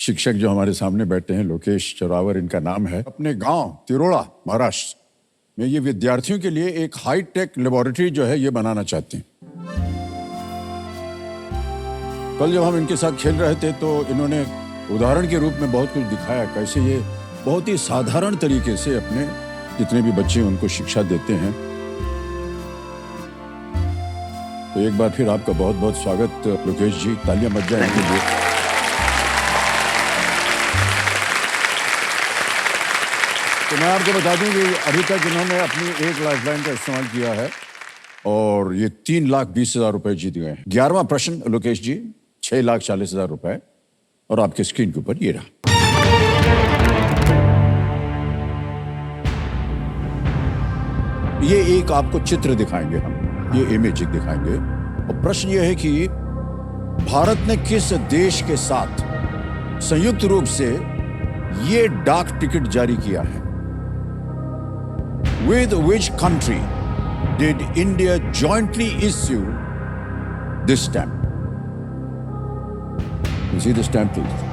शिक्षक जो हमारे सामने बैठे हैं, लोकेश चौरावर इनका नाम है। अपने गांव तिरोड़ा महाराष्ट्र में ये विद्यार्थियों के लिए एक हाईटेक लेबोरेटरी जो है ये बनाना चाहते हैं। कल जब हम इनके साथ खेल रहे थे तो इन्होंने उदाहरण के रूप में बहुत कुछ दिखाया, कैसे ये बहुत ही साधारण तरीके से अपने जितने भी बच्चे उनको शिक्षा देते हैं। तो एक बार फिर आपका बहुत बहुत स्वागत लोकेश जी, तालियां बज जाए इनके लिए। तो मैं आपको बता दूं कि अभी तक इन्होंने अपनी एक लाइफलाइन का इस्तेमाल किया है और ये 3,20,000 रुपए जीत गए हैं। 11वां प्रश्न लोकेश जी, 6,40,000 रुपए और आपके स्क्रीन के ऊपर ये रहा। ये एक आपको चित्र दिखाएंगे हम, ये इमेज दिखाएंगे और प्रश्न ये है कि भारत ने किस देश के साथ संयुक्त रूप से ये डाक टिकट जारी किया है? With which country did India jointly issue this stamp? You see the stamp, please.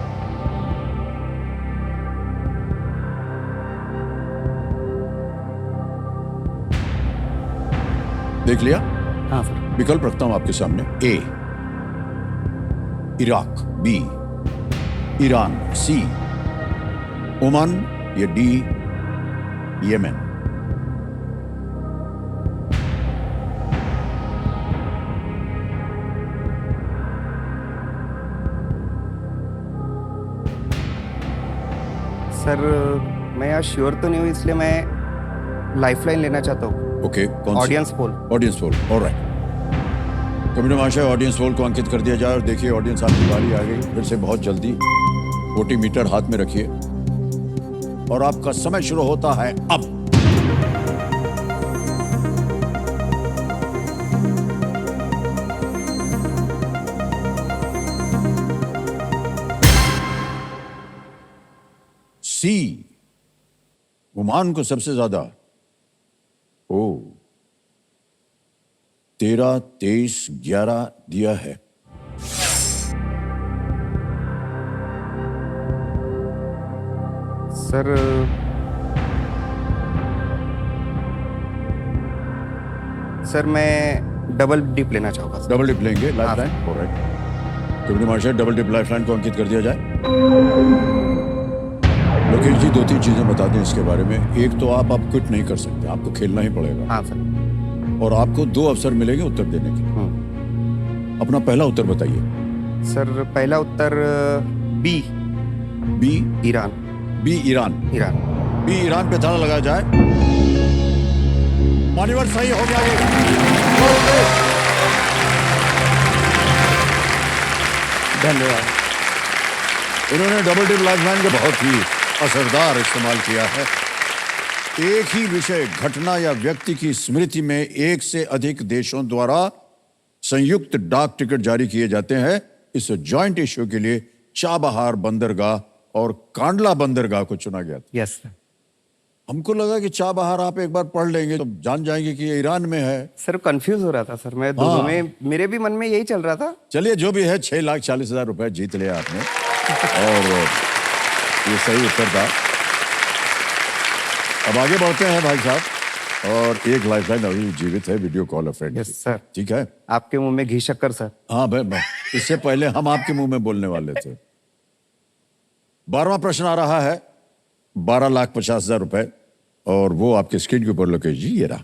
देख लिया? हाँ सर। विकल्प रखता हूं आपके सामने। ए इराक, बी ईरान, सी ओमान या डी येमेन। सर मैं यहाँ श्योर तो नहीं हूँ, इसलिए मैं लाइफलाइन लेना चाहता हूँ। ओके, कौन सी? Audience poll. Audience poll, all right. Commissioner महाशय, ऑडियंस पोल को अंकित कर दिया जाए और देखिए ऑडियंस आपकी बारी आ गई फिर से बहुत जल्दी। वोटिंग मीटर हाथ में रखिए और आपका समय शुरू होता है अब। सी ओमान को सबसे ज्यादा 13, 23, 11 दिया है। सर मैं डबल डिप लेना चाहूंगा। डबल डिप लेंगे लाइफलाइन, ऑलराइट। कमिश्नर महाशय, डबल डिप लाइफलाइन को अंकित कर दिया जाए। लोकेश जी, 2-3 चीजें बता दें इसके बारे में। एक तो आप अब क्विट नहीं कर सकते, आपको खेलना ही पड़ेगा। हाँ सर। और आपको 2 अवसर मिलेंगे उत्तर देने के। अपना पहला उत्तर बताइए। सर पहला उत्तर B Iran. B Iran. B Iran पे ताला लगाया जाए। मान्यवर सही हो गया। धन्यवाद। इन्होंने डबल डिप लाइफलाइन का बहुत ही असरदार इस्तेमाल किया है। एक ही विषय, घटना या व्यक्ति की स्मृति में एक से अधिक देशों द्वारा संयुक्त डाक टिकट जारी किए जाते हैं। इस जॉइंट इश्यू के लिए चाबहार बंदरगाह और कांडला बंदरगाह को चुना गया था। Yes sir. हमको लगा कि चाबहार आप एक बार पढ़ लेंगे तो जान जाएंगे कि ये ईरान में है। सर कंफ्यूज हो रहा था सर मैं दोनों में, मेरे भी मन में यही चल रहा था। चलिए जो भी है, 6,40,000 रुपए जीत लिया आपने और ये सही उत्तर था। अब आगे बढ़ते हैं भाई साहब, और एक लाइफलाइन अभी जीवित है, video call a friend. Yes sir. ठीक है। आपके मुंह में घी शक्कर सर। हाँ भाई, इससे पहले हम आपके मुंह में बोलने वाले थे। 12वां प्रश्न आ रहा है, 12,50,000 रुपए और वो आपके स्क्रीन के ऊपर लोकेश जी ये रहा।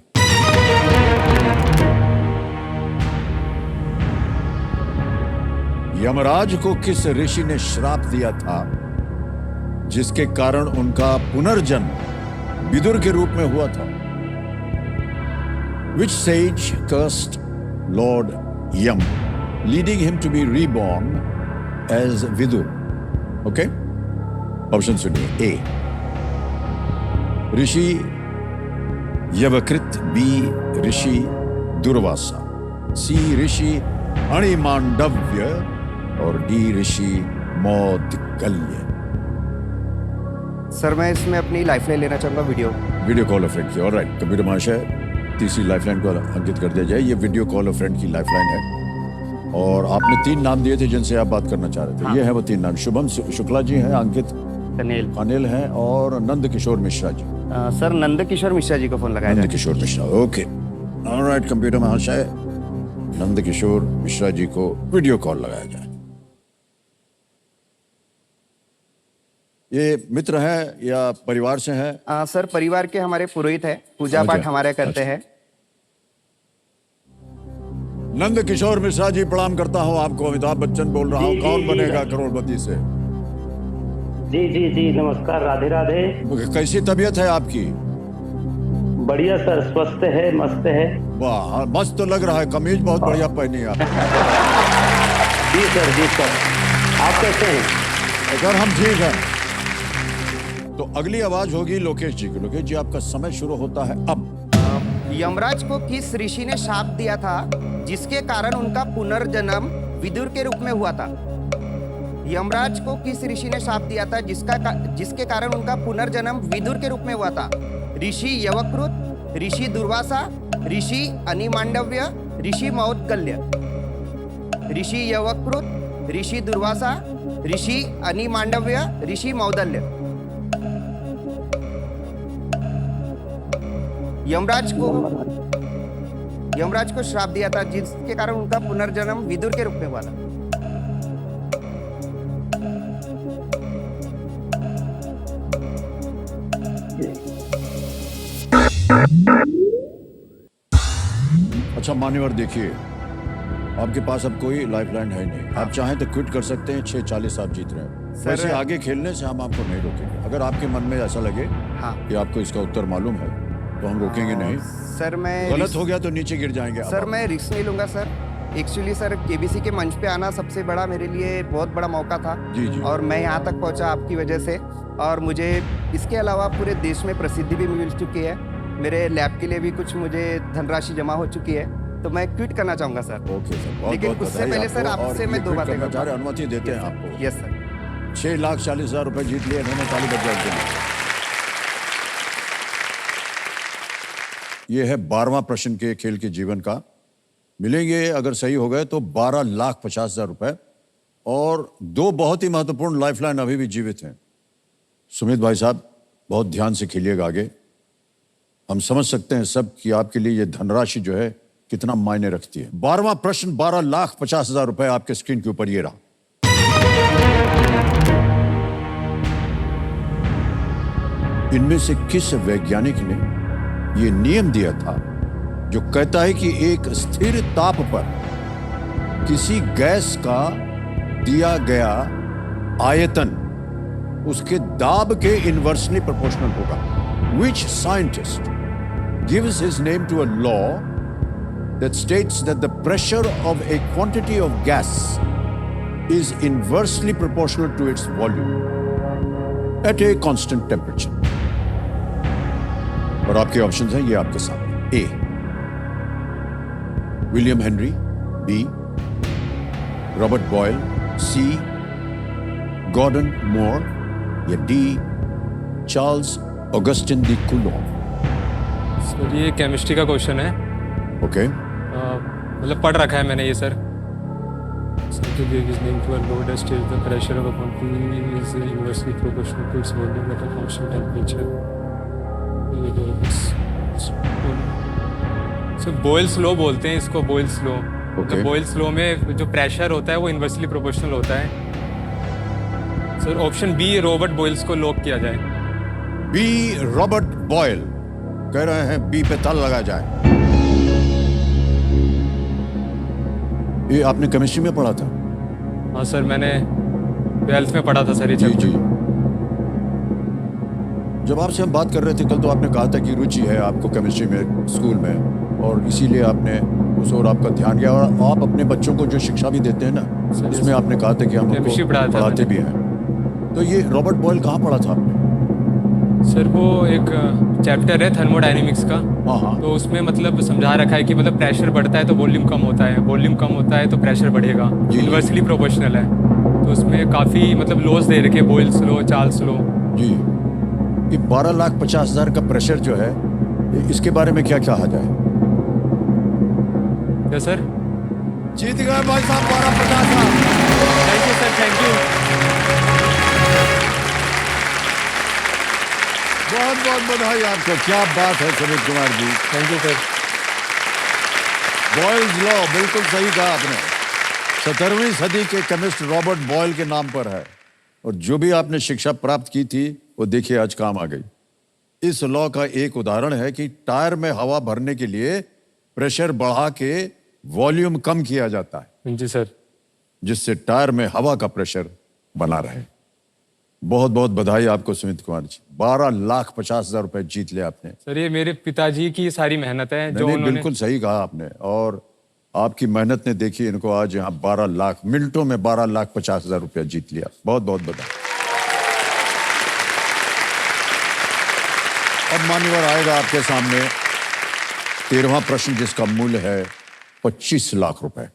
यमराज को किस ऋषि ने श्राप दिया था जिसके कारण उनका पुनर्जन्म विदुर के रूप में हुआ था? Which sage cursed Lord Yam, leading him to be reborn as Vidur? Okay? Option सुनिए। ए ऋषि यवकृत, बी ऋषि दुर्वासा, सी ऋषि अणिमांडव्य और डी ऋषि मौदगल्य। सर मैं इसमें अपनी लाइफलाइन लेना चाहूंगा, वीडियो कॉल अ फ्रेंड की। ऑलराइट, कबीर महाशय, तीसरी लाइफलाइन को अंकित कर दिया जाए। ये वीडियो कॉल अ फ्रेंड की लाइफलाइन है और आपने 3 नाम दिए थे जिनसे आप बात करना चाह रहे थे। हाँ। ये है वो 3 नाम। शुभम शुक्ला जी हैं, अंकित कनेल। अनिल हैं और नंद किशोर मिश्रा जी। सर नंद किशोर मिश्रा जी को फोन लगाया नंद जाए। किशोर मिश्रा, ओके। ऑलराइट, कंप्यूटर महाशय, नंद किशोर मिश्रा जी को वीडियो कॉल लगाया जाए। ये मित्र है या परिवार से है? सर परिवार के हमारे पुरोहित है, पूजा समझ पाठ गया। हमारे करते अच्छा। हैं। नंद किशोर मिश्रा जी, प्रणाम करता हूँ आपको। अमिताभ बच्चन बोल रहा हूँ। जी, कौन जी, बनेगा जी। करोड़पति से? जी जी जी, नमस्कार, राधे राधे। कैसी तबीयत है आपकी? बढ़िया सर, स्वस्थ है, मस्त है। वाह, मस्त तो लग रहा है। कमीज बहुत बढ़िया पहनी है आप। जी सर, जी सर। आप कैसे हैं? अगर हम ठीक हैं तो अगली आवाज होगी लोकेश जी की। लोकेश जी, आपका समय शुरू होता है अब। यमराज को किस ऋषि ने शाप दिया था जिसके कारण उनका पुनर्जन्म विदुर के रूप में हुआ था? यमराज को किस ऋषि ने शाप दिया था जिसके कारण उनका पुनर्जन्म विदुर के रूप में हुआ था? ऋषि यवकृत, ऋषि दुर्वासा, ऋषि अनिमांडव्य, ऋषि मौद्गल्य। ऋषि यवकृत, ऋषि दुर्वासा, ऋषि अनिमांडव्य, ऋषि मौदल्य। यमराज को श्राप दिया था जिसके कारण उनका पुनर्जन्म विदुर के रूप में हुआ था। अच्छा मान्यवर, देखिए आपके पास अब कोई लाइफलाइन है नहीं। आप चाहें तो क्विट कर सकते हैं। 6:40 आप जीत रहे हैं। सर- वैसे आगे खेलने से हम आपको नहीं रोकेंगे। अगर आपके मन में ऐसा लगे हाँ। कि आपको इसका उत्तर मालूम है तो हम रोकेंगे नहीं। सर मैं गलत हो गया तो नीचे गिर जाएंगे। अब सर आप- मैं रिस्क नहीं लूंगा सर। एक्चुअली सर केबीसी के मंच पे आना सबसे बड़ा मेरे लिए बहुत बड़ा मौका था। जी, जी। और मैं यहाँ तक पहुँचा आपकी वजह से। और मुझे इसके अलावा पूरे देश में प्रसिद्धि भी मिल चुकी है। मेरे लैब के लिए भी कुछ मुझे धनराशि जमा हो चुकी है। तो मैं क्विट करना चाहूंगा सर। ओके सर, बहुत लेकिन बहुत उससे बधाई पहले सर आपको। और आपसे ये मैं 2 quit बातें करना चाह रहे हैं, करूंगा। अनुमति देते हैं आपको। Yes sir. 6,40,000 रुपए जीत लिए इन्होंने। ताली बजाई। ये है 12वां प्रश्न के खेल के जीवन का। मिलेंगे अगर सही हो गए तो 12,50,000 रुपए। और 2 बहुत ही महत्वपूर्ण लाइफलाइन अभी भी जीवित हैं। सुमित भाई साहब, बहुत ध्यान से खेलिएगा आगे। हम समझ सकते हैं सब कि आपके लिए ये धनराशि जो है कितना मायने रखती है। 12वां प्रश्न, 12,50,000 रुपए आपके स्क्रीन के ऊपर ये रहा। इनमें से किस वैज्ञानिक ने यह नियम दिया था जो कहता है कि एक स्थिर ताप पर किसी गैस का दिया गया आयतन उसके दाब के इनवर्सली प्रोपोर्शनल होगा? Which scientist gives his name to a law that states that the pressure of a quantity of gas is inversely proportional to its volume at a constant temperature? और आपके ऑप्शंस हैं ये आपके सामने। A William Henry, B Robert Boyle, C Gordon Moore या D Charles Augustin de Coulomb. Sir ये chemistry का question है। ओके, मतलब पढ़ रखा है मैंने ये sir. Name to a load that stage the pressure of a quantity is inversely proportional to its volume at a constant temperature. Sir Boyle's law बोलते हैं इसको, Boyle's law. Okay. Boyle's law में जो प्रेशर होता है वो inversely proportional होता है। Sir option B Robert Boyle's को लॉक किया जाए। बी रॉबर्ट बॉयल कह रहे हैं बी पे ताला लगाया जाए। ये आपने केमिस्ट्री में पढ़ा था? हाँ सर, मैंने 12th में पढ़ा था सर ये जी चैप्टर। जी। जब आपसे हम बात कर रहे थे कल तो आपने कहा था कि रुचि है आपको केमिस्ट्री में स्कूल में, और इसीलिए आपने उस ओर आपका ध्यान गया। और आप अपने बच्चों को जो शिक्षा भी देते हैं ना, सर, उसमें आपने कहा था कि हम केमिस्ट्री उनको पढ़ाया था पढ़ाते मैंने। भी हैं। तो ये रॉबर्ट बॉयल कहाँ पढ़ा था आपने? सर वो एक चैप्टर है थर्मोडायनेमिक्स का। हाँ हाँ। तो उसमें मतलब समझा रखा है कि मतलब प्रेशर बढ़ता है तो वॉल्यूम कम होता है, वॉल्यूम कम होता है तो प्रेशर बढ़ेगा। जी। इन्वर्सली प्रोपोर्शनल है। तो उसमें काफ़ी मतलब लॉज दे रखे, बॉयल्स लॉ, चार्ल्स लॉ। जी, ये 12,50,000 का प्रेशर जो है इसके बारे में क्या कहा जाए? क्या सर? जीत गए भाई साहब 1250। Thank you sir, thank you. बहुत बहुत बधाई आपको, क्या बात है Sumit Kumar ji. Thank you sir. Boyle's law, बिल्कुल सही कहा आपने। 17वीं सदी के केमिस्ट रॉबर्ट बॉयल के नाम पर है, और जो भी आपने शिक्षा प्राप्त की थी वो देखिए आज काम आ गई। इस लॉ का एक उदाहरण है कि टायर में हवा भरने के लिए प्रेशर बढ़ा के वॉल्यूम कम किया जाता है, जी सर। जिससे टायर में हवा का प्रेशर बना रहे। बहुत बहुत बधाई आपको सुमित कुमार जी, 12,50,000 रुपए जीत लिया आपने। सर ये मेरे पिताजी की सारी मेहनत है जो नहीं, उन्होंने। बिल्कुल सही कहा आपने, और आपकी मेहनत ने देखी इनको आज यहाँ 12 लाख, मिनटों में 12,50,000 रुपया जीत लिया। बहुत बहुत बधाई। अब मान्यवर आएगा आपके सामने 13वां प्रश्न, जिसका मूल्य है 25 लाख रुपए।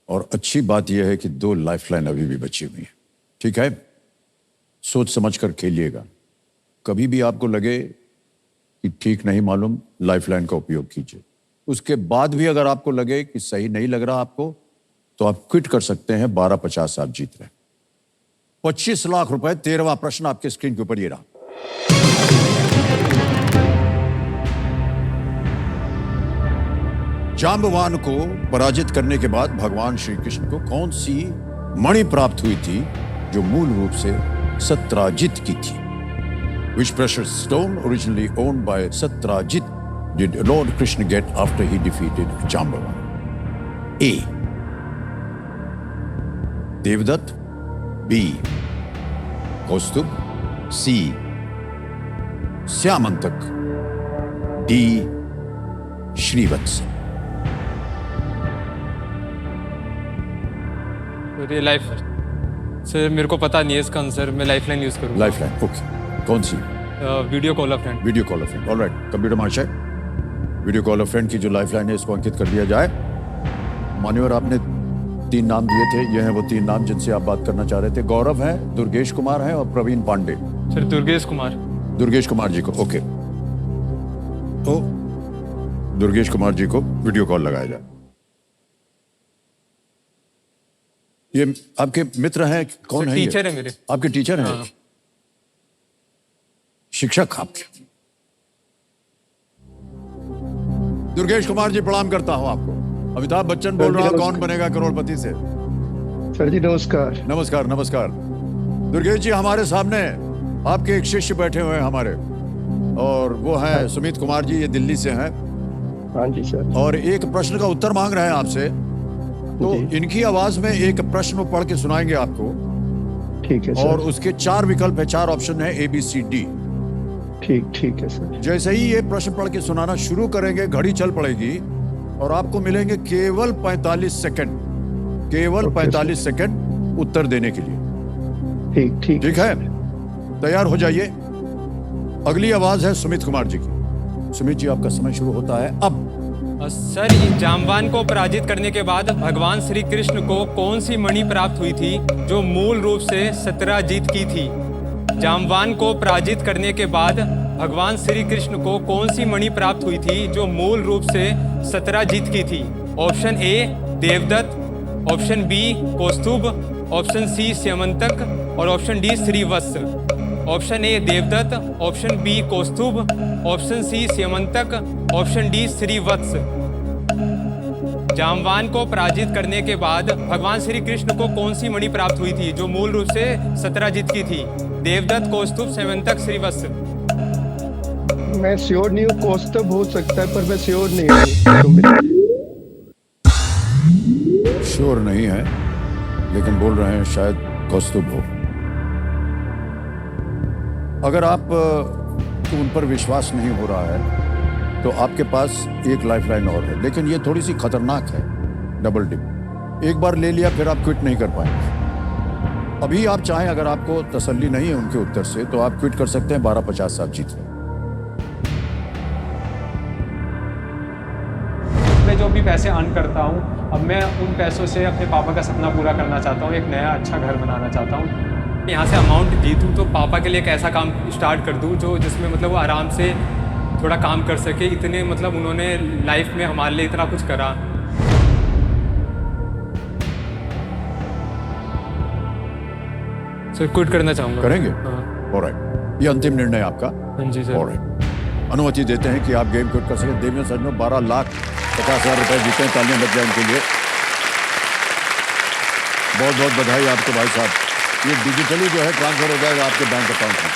और अच्छी बात यह है कि 2 लाइफलाइन अभी भी बची हुई है। ठीक है, सोच समझकर खेलिएगा। कभी भी आपको लगे कि ठीक नहीं मालूम, लाइफलाइन का उपयोग कीजिए। उसके बाद भी अगर आपको लगे कि सही नहीं लग रहा आपको, तो आप क्विट कर सकते हैं। 1250 आप जीत रहे हैं। 25 लाख रुपए। 13वां प्रश्न आपके स्क्रीन के ऊपर ये रहा। जांबवान को पराजित करने के बाद भगवान श्री कृष्ण को कौन सी मणि प्राप्त हुई थी जो मूल रूप से सत्राजित की थी? Which precious stone originally owned by Satrajit did Lord Krishna get after he defeated Jambavan? A. Devdutt. B. Kaustubh. C. Syamantak. D. Shrivats. Sir ये लाइफ, सर मेरे को पता नहीं है इसका आंसर। मैं लाइफलाइन यूज करूँगा। Lifeline, okay. कौन सी? Video call a friend. Video call a friend. All right, computer महाशय, वीडियो कॉल अ फ्रेंड की जो लाइफलाइन है इसको अंकित कर दिया जाए। मान्यवर, आपने 3 नाम दिए थे, ये हैं वो 3 नाम जिनसे आप बात करना चाह रहे थे। गौरव है, दुर्गेश कुमार है और प्रवीण पांडे। सर दुर्गेश कुमार। दुर्गेश कुमार जी को, ओके। तो दुर्गेश कुमार जी को वीडियो कॉल लगाया जाए। ये आपके मित्र हैं? कौन सर है? टीचर है मेरे। आपके टीचर हैं? हाँ। शिक्षक आपके? दुर्गेश कुमार जी, प्रणाम करता हूं आपको। अमिताभ बच्चन बोल रहा हूं, कौन बनेगा करोड़पति से। सर जी नमस्कार। नमस्कार नमस्कार। दुर्गेश जी, हमारे सामने आपके एक शिष्य बैठे हुए हैं हमारे, और वो हैं सुमित कुमार जी, ये दिल्ली से हैं। हाँ जी सर। और एक प्रश्न का उत्तर मांग रहे हैं आपसे, तो इनकी आवाज में एक प्रश्न वो पढ़ के सुनाएंगे आपको। ठीक है सर। और उसके 4 विकल्प है, 4 ऑप्शन है, ABCD। ठीक है सर। जैसे ही ये प्रश्न पढ़ के सुनाना शुरू करेंगे, घड़ी चल पड़ेगी और आपको मिलेंगे केवल 45 सेकंड, केवल 45 सेकंड उत्तर देने के लिए। ठीक है, तैयार हो जाइए। अगली आवाज है सुमित कुमार जी की। सुमित जी, आपका समय शुरू होता है अब। सर ये जाम्बान को पराजित करने के बाद भगवान श्री कृष्ण को कौन सी मणि प्राप्त हुई थी जो मूल रूप से सत्राजित की थी? जाम्बान को पराजित करने के बाद भगवान श्री कृष्ण को कौन सी मणि प्राप्त हुई थी जो मूल रूप से सत्राजित की थी? Option A Devdatt, option B Kaustubh, option C Syamantak और option D Shrivats. Option A Devdatt, option B Kaustubh, option C Syamantak, option D Shrivats. Jamban को पराजित करने के बाद भगवान श्री कृष्ण को कौन सी मणि प्राप्त हुई थी जो मूल रूप से सत्राजित की थी? देवदत्त, कौस्तुभ, स्यमंतक, श्रीवत्स। मैं श्योर नहीं हूँ, कौस्तुभ हो सकता है पर मैं श्योर नहीं हूँ। श्योर नहीं है, लेकिन बोल रहे हैं शायद कौस्तुभ हो। अगर आप को उन पर विश्वास नहीं हो रहा है तो आपके पास एक लाइफलाइन और है, लेकिन ये थोड़ी सी खतरनाक है। डबल डिप एक बार ले लिया फिर आप क्विट नहीं कर पाएंगे। अभी आप चाहें, अगर आपको तसल्ली नहीं है उनके उत्तर से, तो आप क्विट कर सकते हैं। 1250 आप जीत रहे हैं। मैं जो भी पैसे अर्न करता हूँ, अब मैं उन पैसों से अपने पापा का सपना पूरा करना चाहता हूँ, एक नया अच्छा घर बनाना चाहता हूँ। यहाँ से अमाउंट जीतूँ तो पापा के लिए एक ऐसा काम स्टार्ट कर दूँ जो जिसमें मतलब वो आराम से थोड़ा काम कर सके। इतने मतलब उन्होंने लाइफ में हमारे लिए इतना कुछ करा। सर क्विट करना चाहूँगा। करेंगे? हाँ। ऑलराइट, ये अंतिम निर्णय आपका? हाँ जी सर। ऑलराइट, अनुमति देते हैं कि आप गेम क्विट कर सकें। देवियों सर ने 12,50,000 रुपए जीते हैं, तालियां बज जाए इनके लिए। बहुत बहुत बधाई आपको भाई साहब। ये डिजिटली जो है ट्रांसफर हो जाएगा आपके बैंक अकाउंट में।